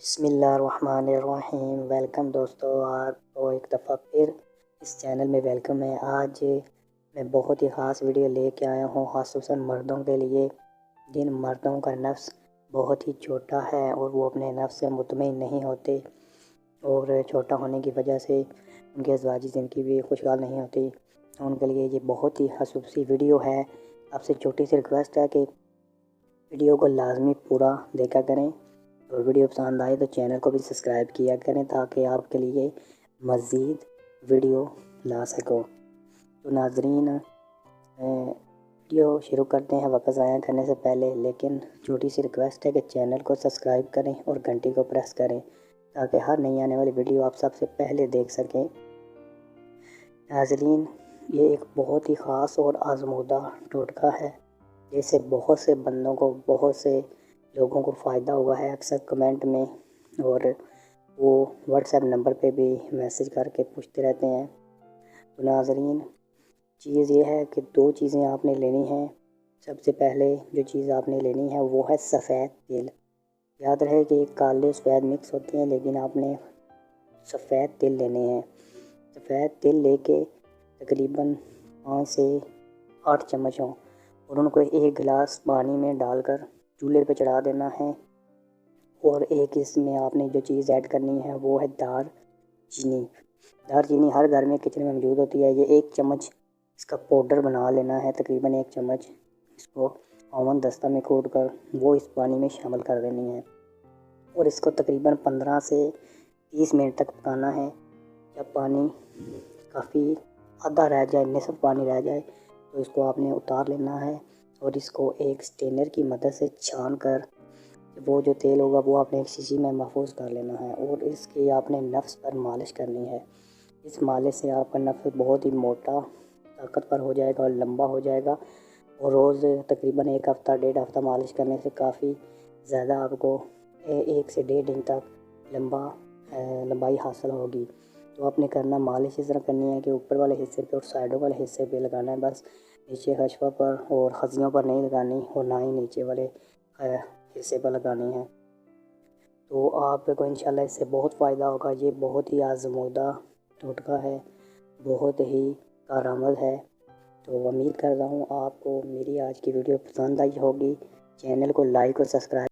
بسم اللہ الرحمن الرحیم۔ ویلکم دوستو، آپ کو ایک دفعہ پھر اس چینل میں ویلکم ہے۔ آج میں بہت ہی خاص ویڈیو لے کے آیا ہوں، خصوصاً مردوں کے لیے، جن مردوں کا نفس بہت ہی چھوٹا ہے اور وہ اپنے نفس سے مطمئن نہیں ہوتے، اور چھوٹا ہونے کی وجہ سے ان کے ازواجی زندگی بھی خوشحال نہیں ہوتی۔ ان کے لیے یہ بہت ہی خصوصی ویڈیو ہے۔ آپ سے چھوٹی سی ریکویسٹ ہے کہ ویڈیو کو لازمی پورا دیکھا کریں، اور ویڈیو پسند آئے تو چینل کو بھی سبسکرائب کیا کریں تاکہ آپ کے لیے مزید ویڈیو لا سکوں۔ تو ناظرین، ویڈیو شروع کرتے ہیں وقت ضائع کرنے سے پہلے، لیکن چھوٹی سی ریکویسٹ ہے کہ چینل کو سبسکرائب کریں اور گھنٹی کو پریس کریں تاکہ ہر نئی آنے والی ویڈیو آپ سب سے پہلے دیکھ سکیں۔ ناظرین، یہ ایک بہت ہی خاص اور آزمودہ ٹوٹکا ہے، جس سے بہت سے بندوں کو، بہت سے لوگوں کو فائدہ ہوا ہے۔ اکثر کمنٹ میں اور وہ واٹس ایپ نمبر پہ بھی میسج کر کے پوچھتے رہتے ہیں۔ تو ناظرین، چیز یہ ہے کہ دو چیزیں آپ نے لینی ہیں۔ سب سے پہلے جو چیز آپ نے لینی ہے وہ ہے سفید تل۔ یاد رہے کہ کالے سفید مکس ہوتے ہیں، لیکن آپ نے سفید تل لینے ہیں۔ سفید تل لے کے تقریباً 5 سے 8 چمچ ہوں، اور ان کو ایک گلاس پانی میں ڈال کر چولہے پہ چڑھا دینا ہے۔ اور ایک اس میں آپ نے جو چیز ایڈ کرنی ہے وہ ہے دار چینی۔ دار چینی ہر گھر میں کچن میں موجود ہوتی ہے۔ یہ 1 چمچ اس کا پاؤڈر بنا لینا ہے، تقریباً 1 چمچ اس کو اوون دستہ میں کوٹ کر وہ اس پانی میں شامل کر دینی ہے، اور اس کو تقریباً 15 سے 30 منٹ تک پکانا ہے۔ جب پانی کافی آدھا رہ جائے، نصف پانی رہ جائے، تو اس کو آپ نے اتار لینا ہے، اور اس کو ایک سٹینر کی مدد سے چھان کر وہ جو تیل ہوگا وہ آپ نے ایک شیشی میں محفوظ کر لینا ہے، اور اس کی آپ نے نفس پر مالش کرنی ہے۔ اس مالش سے آپ کا نفس بہت ہی موٹا، طاقتور ہو جائے گا اور لمبا ہو جائے گا، اور روز تقریباً 1 ہفتہ 1.5 ہفتہ مالش کرنے سے کافی زیادہ آپ کو 1 سے 1.5 دن تک لمبائی حاصل ہوگی۔ تو آپ نے کرنا، مالش اس طرح کرنی ہے کہ اوپر والے حصے پہ اور سائڈوں والے حصے پہ لگانا ہے، بس نیچے خشفہ پر اور خصیوں پر نہیں لگانی، اور نہ ہی نیچے والے حصے پر لگانی ہے۔ تو آپ کو انشاءاللہ اس سے بہت فائدہ ہوگا۔ یہ بہت ہی آزمودہ ٹوٹکا ہے، بہت ہی کارآمد ہے۔ تو امید کر رہا ہوں آپ کو میری آج کی ویڈیو پسند آئی ہوگی۔ چینل کو لائک اور سبسکرائب